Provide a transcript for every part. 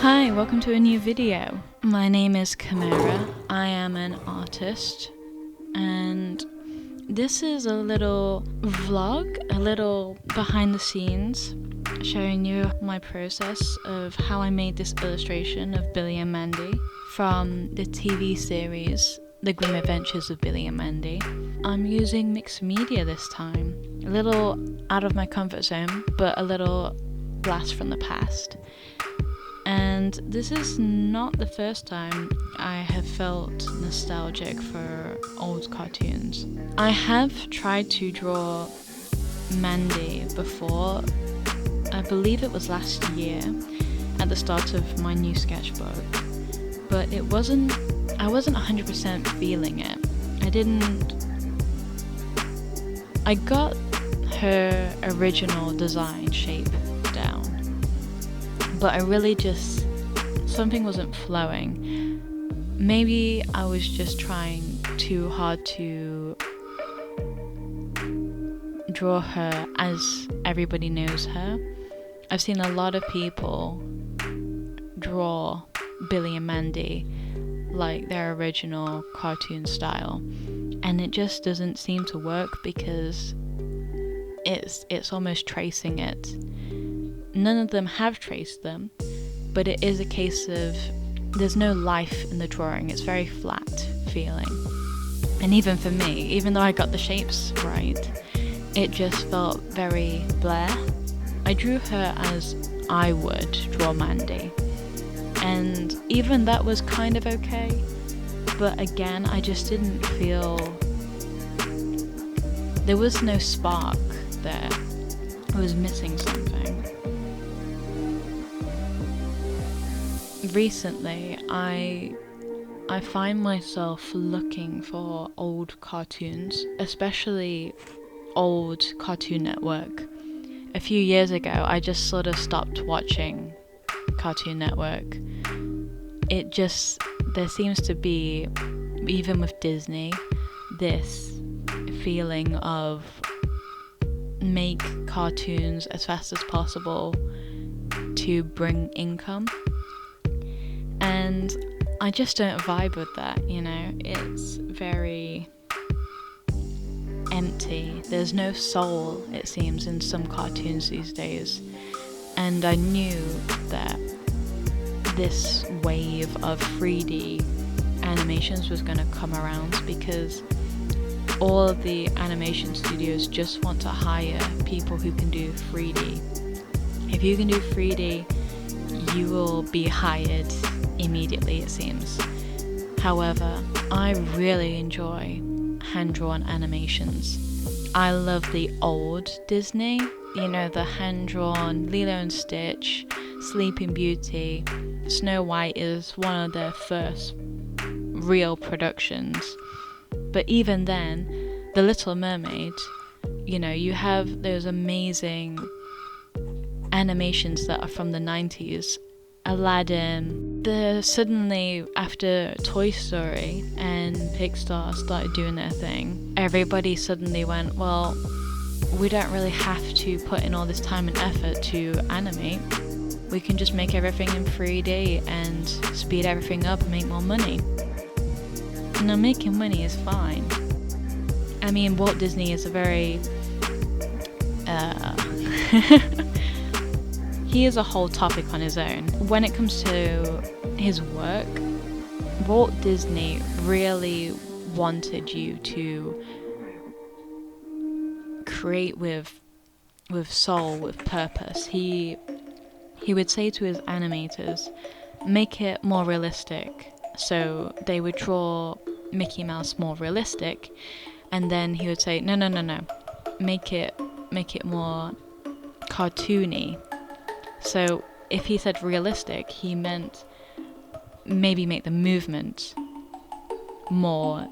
Hi, welcome to a new video. My name is Chimera. I am an artist, and this is a little vlog, a little behind the scenes, showing you my process of how I made this illustration of Billy and Mandy from the TV series The Grim Adventures of Billy and Mandy. I'm using mixed media this time, a little out of my comfort zone, but a little blast from the past. And this is not the first time I have felt nostalgic for old cartoons. I have tried to draw Mandy before. I believe it was last year at the start of my new sketchbook, but I wasn't 100% feeling it. I got her original design shape down, but something wasn't flowing. Maybe I was just trying too hard to draw her as everybody knows her. I've seen a lot of people draw Billy and Mandy like their original cartoon style, and it just doesn't seem to work because it's almost tracing it. None of them have traced them, but it is a case of there's no life in the drawing. It's very flat feeling. And even for me, even though I got the shapes right, it just felt very blah. I drew her as I would draw Mandy, and even that was kind of okay, but again, I just didn't feel there was no spark there. I was missing something. Recently, I find myself looking for old cartoons, especially old Cartoon Network. A few years ago, I just sort of stopped watching Cartoon Network. There seems to be, even with Disney, this feeling of make cartoons as fast as possible to bring income. And I just don't vibe with that, you know. It's very empty. There's no soul, it seems, in some cartoons these days. And I knew that this wave of 3D animations was going to come around because all of the animation studios just want to hire people who can do 3D. If you can do 3D, you will be hired immediately, it seems. However, I really enjoy hand-drawn animations. I love the old Disney, you know, the hand-drawn Lilo and Stitch, Sleeping Beauty. Snow White is one of their first real productions. But even then, The Little Mermaid, you know, you have those amazing animations that are from the 90s. Aladdin. Suddenly, after Toy Story and Pixar started doing their thing, everybody suddenly went, well, we don't really have to put in all this time and effort to animate. We can just make everything in 3D and speed everything up and make more money. Now, making money is fine. I mean, Walt Disney is a very he is a whole topic on his own. When it comes to his work, Walt Disney really wanted you to create with soul, with purpose. He would say to his animators, make it more realistic. So they would draw Mickey Mouse more realistic, and then he would say, no, make it more cartoony. So if he said realistic, he meant maybe make the movement more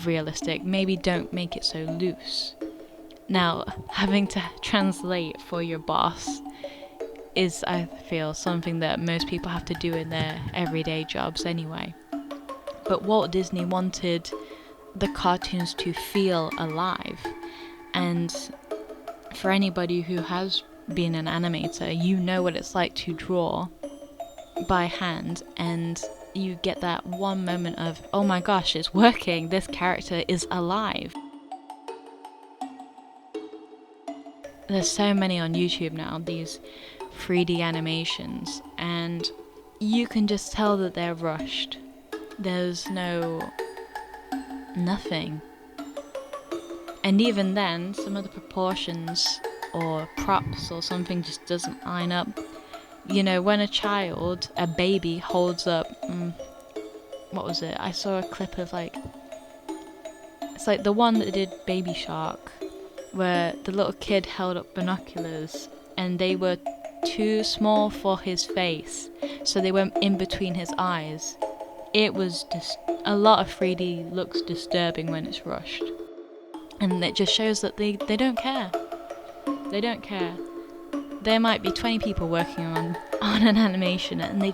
realistic. Maybe don't make it so loose. Now, having to translate for your boss is, I feel, something that most people have to do in their everyday jobs anyway. But Walt Disney wanted the cartoons to feel alive. And for anybody who has been an animator, you know what it's like to draw by hand, and you get that one moment of, oh my gosh, it's working, this character is alive. There's so many on YouTube now, these 3D animations, and you can just tell that they're rushed. There's nothing. And even then, some of the proportions or props or something just doesn't line up. You know, when a baby holds up, what was it? I saw a clip of it's like the one that did Baby Shark, where the little kid held up binoculars and they were too small for his face, so they went in between his eyes. It was just, a lot of 3D looks disturbing when it's rushed. And it just shows that they don't care. They don't care. There might be 20 people working on an animation and they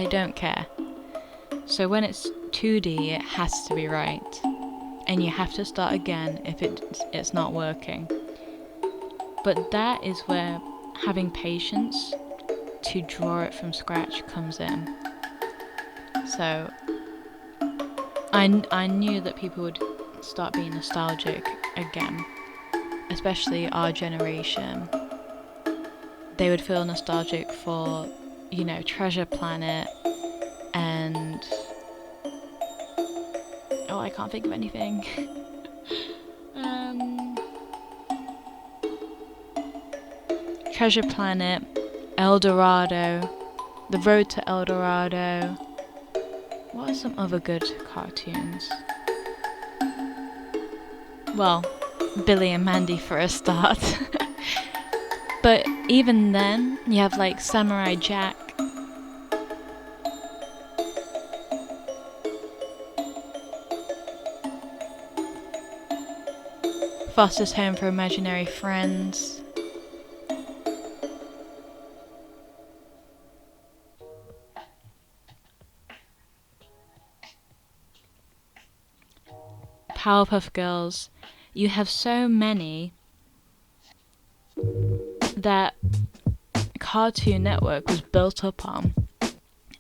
don't care. So when it's 2D, it has to be right. And you have to start again if it's not working. But that is where having patience to draw it from scratch comes in. So I knew that people would start being nostalgic again, especially our generation. They would feel nostalgic for, Treasure Planet and I can't think of anything. Treasure Planet, El Dorado, The Road to El Dorado. What are some other good cartoons? Well, Billy and Mandy for a start. But even then, you have Samurai Jack. Foster's Home for Imaginary Friends. Powerpuff Girls. You have so many that Cartoon Network was built up on.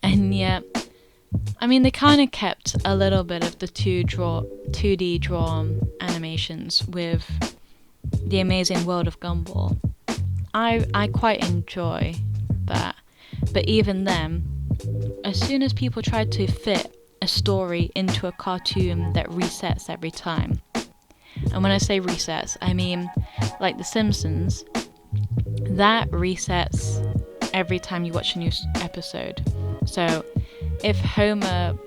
And yet, they kind of kept a little bit of the 2D drawn animations with The Amazing World of Gumball. I quite enjoy that. But even then, as soon as people tried to fit a story into a cartoon that resets every time, and when I say resets, I mean like The Simpsons, that resets every time you watch a new episode. So if Homer,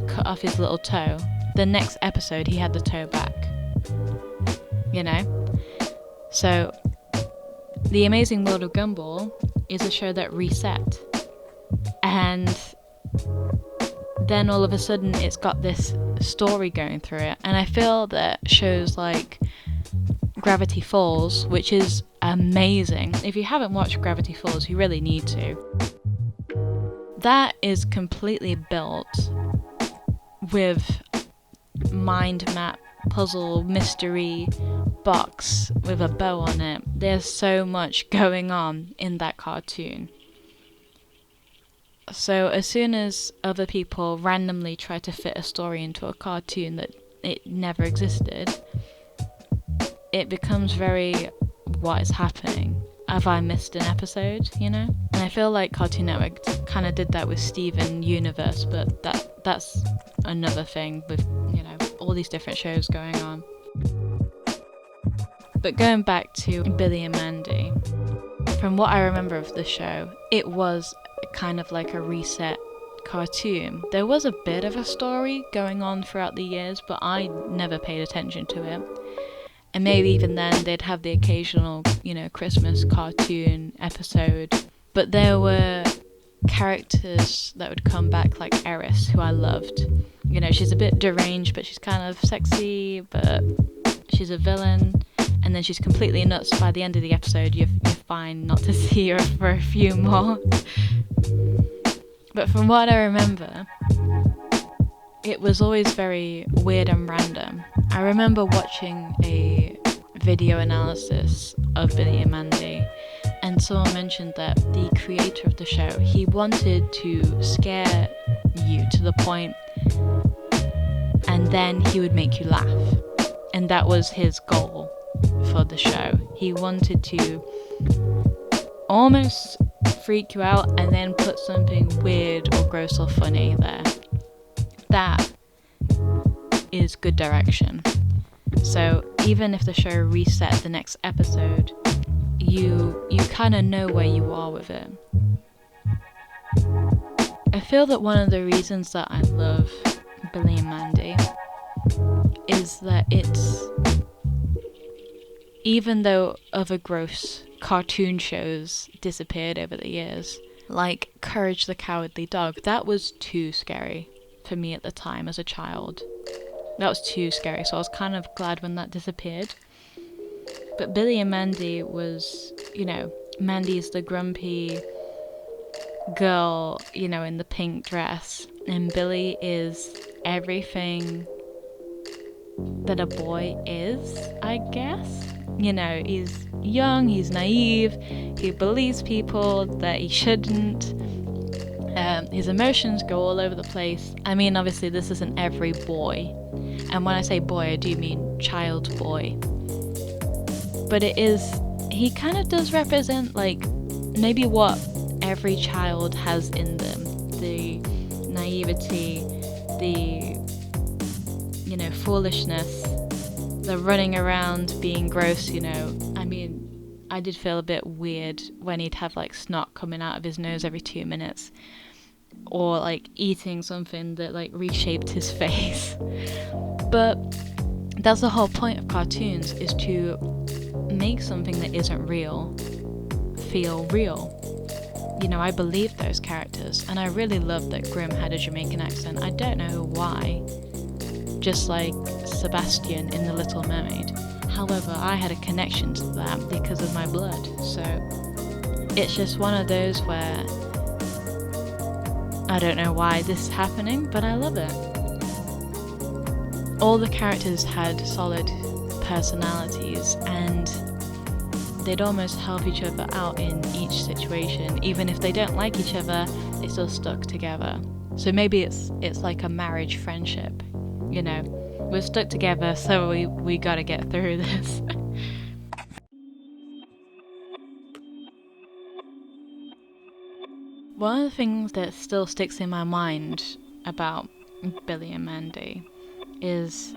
cut off his little toe, the next episode he had the toe back. So The Amazing World of Gumball is a show that reset. And then all of a sudden it's got this story going through it. And I feel that shows like Gravity Falls, which is amazing. If you haven't watched Gravity Falls, you really need to. That is completely built with mind map, puzzle, mystery box with a bow on it. There's so much going on in that cartoon. So as soon as other people randomly try to fit a story into a cartoon that it never existed, it becomes very, what is happening? Have I missed an episode, And I feel like Cartoon Network kind of did that with Steven Universe, but that's another thing with, all these different shows going on. But going back to Billy and Mandy, from what I remember of the show, it was kind of like a reset cartoon. There was a bit of a story going on throughout the years, but I never paid attention to it. And maybe even then they'd have the occasional, Christmas cartoon episode. But there were characters that would come back, like Eris, who I loved. She's a bit deranged, but she's kind of sexy, but she's a villain. And then she's completely nuts. By the end of the episode, you're fine not to see her for a few more. But from what I remember, it was always very weird and random. I remember watching a video analysis of Billy and Mandy, and And someone mentioned that the creator of the show, he wanted to scare you to the point, and then he would make you laugh. And that was his goal for the show. He wanted to almost freak you out and then put something weird or gross or funny there. That is good direction. So even if the show reset the next episode, you kind of know where you are with it. I feel that one of the reasons that I love Billy and Mandy is that it's, even though other gross cartoon shows disappeared over the years, like Courage the Cowardly Dog, that was too scary for me at the time as a child. That was too scary, so I was kind of glad when that disappeared. But Billy and Mandy was, Mandy's the grumpy girl, in the pink dress, and Billy is everything that a boy is, I guess. He's young, he's naive, he believes people that he shouldn't. His emotions go all over the place. I mean, obviously this isn't every boy, and when I say boy, I do mean child boy. But he kind of does represent, like, maybe what every child has in them. The naivety, the, foolishness, the running around being gross, I mean, I did feel a bit weird when he'd have, like, snot coming out of his nose every 2 minutes. Or, like, eating something that, like, reshaped his face. But that's the whole point of cartoons, is to make something that isn't real feel real. I believed those characters, and I really loved that Grimm had a Jamaican accent. I don't know why. Just like Sebastian in The Little Mermaid. However, I had a connection to that because of my blood, so it's just one of those where I don't know why this is happening, but I love it. All the characters had solid personalities, and they'd almost help each other out in each situation. Even if they don't like each other, they still stuck together. So maybe it's like a marriage friendship. We're stuck together, so we gotta get through this. One of the things that still sticks in my mind about Billy and Mandy is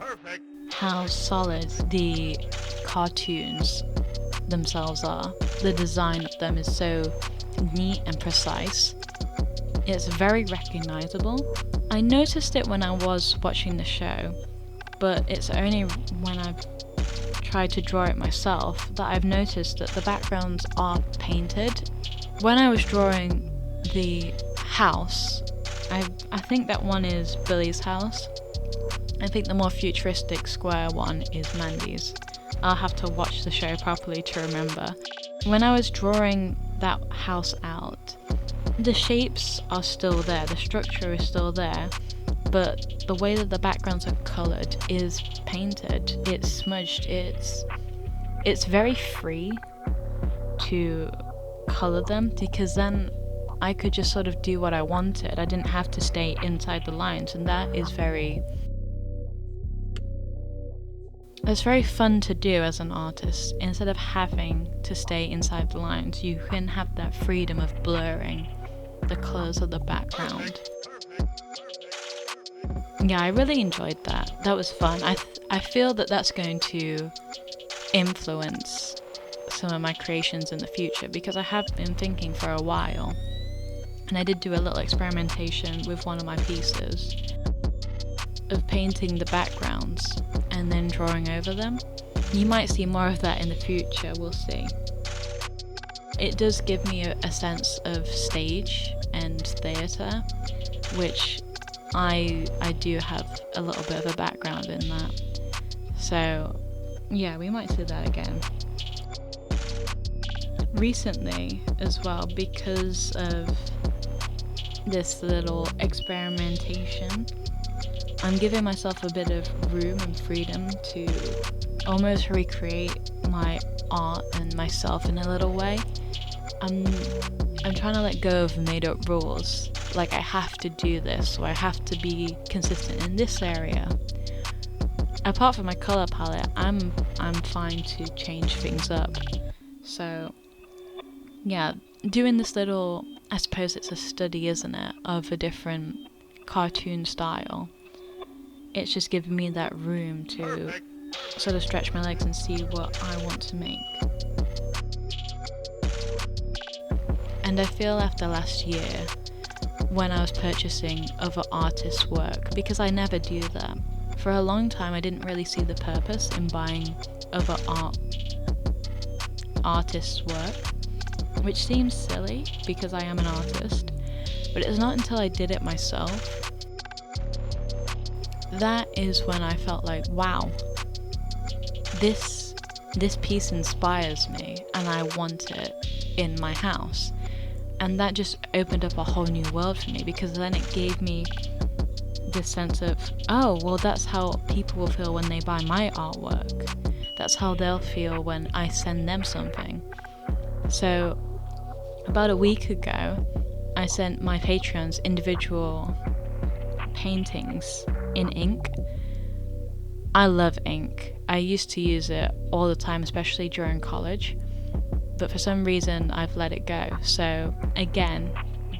how solid the cartoons themselves are. The design of them is so neat and precise. It's very recognizable. I noticed it when I was watching the show, but it's only when I've tried to draw it myself that I've noticed that the backgrounds are painted. When I was drawing the house, I think that one is Billy's house. I think the more futuristic square one is Mandy's. I'll have to watch the show properly to remember. When I was drawing that house out, the shapes are still there, the structure is still there, but the way that the backgrounds are coloured is painted, it's smudged, it's very free to colour them, because then I could just sort of do what I wanted. I didn't have to stay inside the lines, and that is it's very fun to do as an artist. Instead of having to stay inside the lines, you can have that freedom of blurring the colours of the background. Yeah, I really enjoyed that. That was fun. I feel that that's going to influence some of my creations in the future, because I have been thinking for a while, and I did do a little experimentation with one of my pieces of painting the backgrounds and then drawing over them. You might see more of that in the future, we'll see. It does give me a sense of stage and theatre, which I do have a little bit of a background in that. So yeah, we might see that again. Recently as well, because of this little experimentation, I'm giving myself a bit of room and freedom to almost recreate my art and myself in a little way. I'm trying to let go of made up rules. Like I have to do this, or I have to be consistent in this area. Apart from my colour palette, I'm fine to change things up. So yeah, doing this little, I suppose it's a study, isn't it, of a different cartoon style. It's just giving me that room to sort of stretch my legs and see what I want to make. And I feel after last year, when I was purchasing other artists' work, because I never do that. For a long time I didn't really see the purpose in buying other artists' work, which seems silly because I am an artist, but it's not until I did it myself that is when I felt like, wow, this piece inspires me and I want it in my house. And that just opened up a whole new world for me, because then it gave me this sense of, oh, well, that's how people will feel when they buy my artwork. That's how they'll feel when I send them something. So about a week ago, I sent my Patreons individual paintings in ink. I love ink. I used to use it all the time, especially during college, but for some reason I've let it go. So again,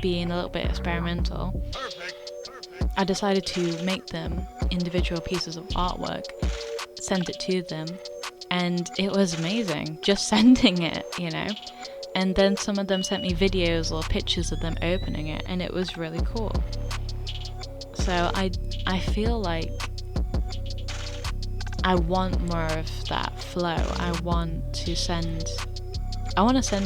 being a little bit experimental, I decided to make them individual pieces of artwork, send it to them, and it was amazing just sending it, you know. And then some of them sent me videos or pictures of them opening it, and it was really cool. So I feel like I want more of that flow. I want to send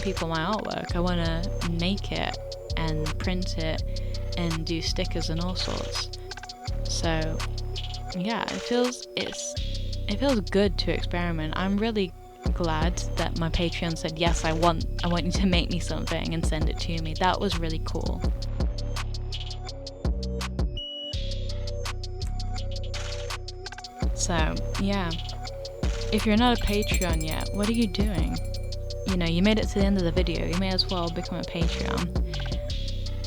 people my artwork. I want to make it and print it and do stickers and all sorts. So yeah, it feels good to experiment. I'm really glad that my Patreon said, yes, I want you to make me something and send it to me. That was really cool. So yeah, if you're not a Patreon yet, what are you doing? You know, you made it to the end of the video, you may as well become a Patreon.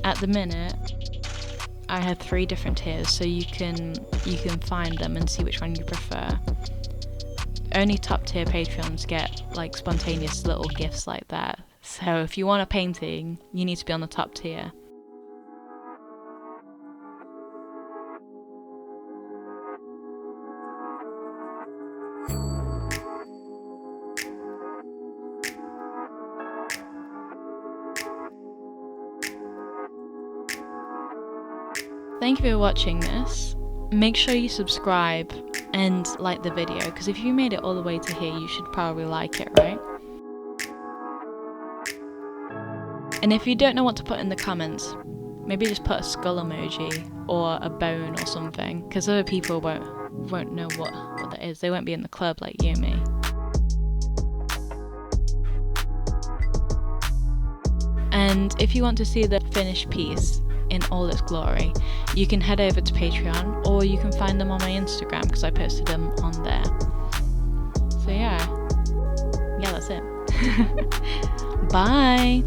At the minute, I have 3 different tiers, so you can find them and see which one you prefer. Only top tier Patreons get like spontaneous little gifts like that. So if you want a painting, you need to be on the top tier. Thank you for watching this. Make sure you subscribe and like the video, because if you made it all the way to here, you should probably like it, right? And if you don't know what to put in the comments, maybe just put a skull emoji or a bone or something, because other people won't know what that is. They won't be in the club like you and me. And if you want to see the finished piece in all its glory, you can head over to Patreon, or you can find them on my Instagram because I posted them on there. So yeah, that's it. Bye!